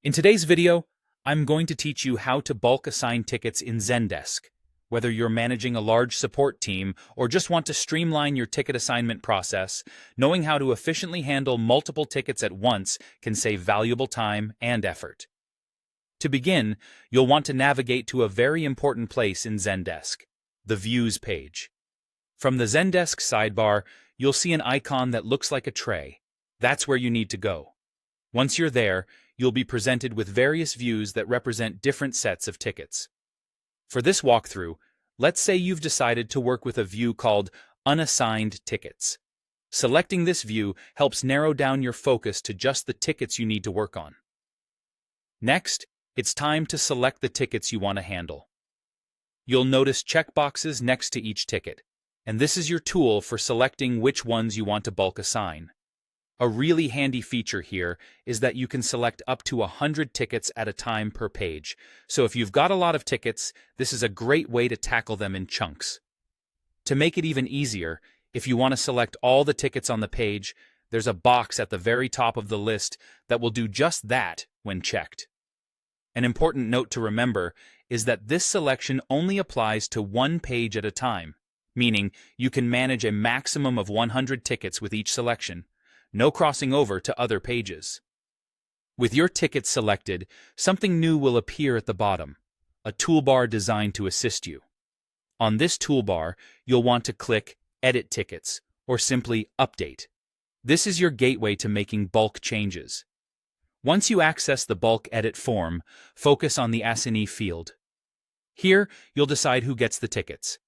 In today's video, I'm going to teach you how to bulk assign tickets in Zendesk. Whether you're managing a large support team or just want to streamline your ticket assignment process, knowing how to efficiently handle multiple tickets at once can save valuable time and effort. To begin, you'll want to navigate to a very important place in Zendesk, the Views page. From the Zendesk sidebar, you'll see an icon that looks like a tray. That's where you need to go. Once you're there, you'll be presented with various views that represent different sets of tickets. For this walkthrough, let's say you've decided to work with a view called Unassigned Tickets. Selecting this view helps narrow down your focus to just the tickets you need to work on. Next, it's time to select the tickets you want to handle. You'll notice checkboxes next to each ticket, and this is your tool for selecting which ones you want to bulk assign. A really handy feature here is that you can select up to 100 tickets at a time per page, so if you've got a lot of tickets, this is a great way to tackle them in chunks. To make it even easier, if you want to select all the tickets on the page, there's a box at the very top of the list that will do just that when checked. An important note to remember is that this selection only applies to one page at a time, meaning you can manage a maximum of 100 tickets with each selection. No crossing over to other pages. With your tickets selected, something new will appear at the bottom, a toolbar designed to assist you. On this toolbar, you'll want to click Edit Tickets, or simply Update. This is your gateway to making bulk changes. Once you access the bulk edit form, focus on the assignee field. Here, you'll decide who gets the tickets.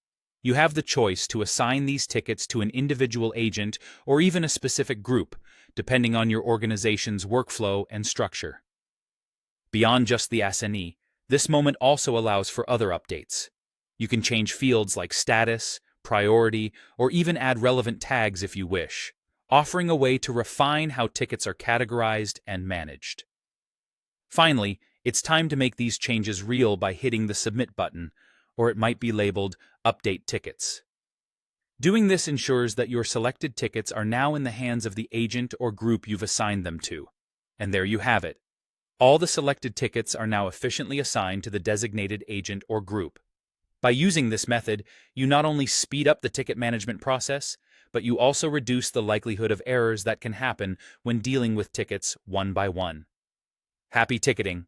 You have the choice to assign these tickets to an individual agent or even a specific group, depending on your organization's workflow and structure. Beyond just the assignee, this moment also allows for other updates. You can change fields like status, priority, or even add relevant tags if you wish, offering a way to refine how tickets are categorized and managed. Finally, it's time to make these changes real by hitting the Submit button, or it might be labeled Update Tickets. Doing this ensures that your selected tickets are now in the hands of the agent or group you've assigned them to. And there you have it. All the selected tickets are now efficiently assigned to the designated agent or group. By using this method, you not only speed up the ticket management process, but you also reduce the likelihood of errors that can happen when dealing with tickets one by one. Happy ticketing!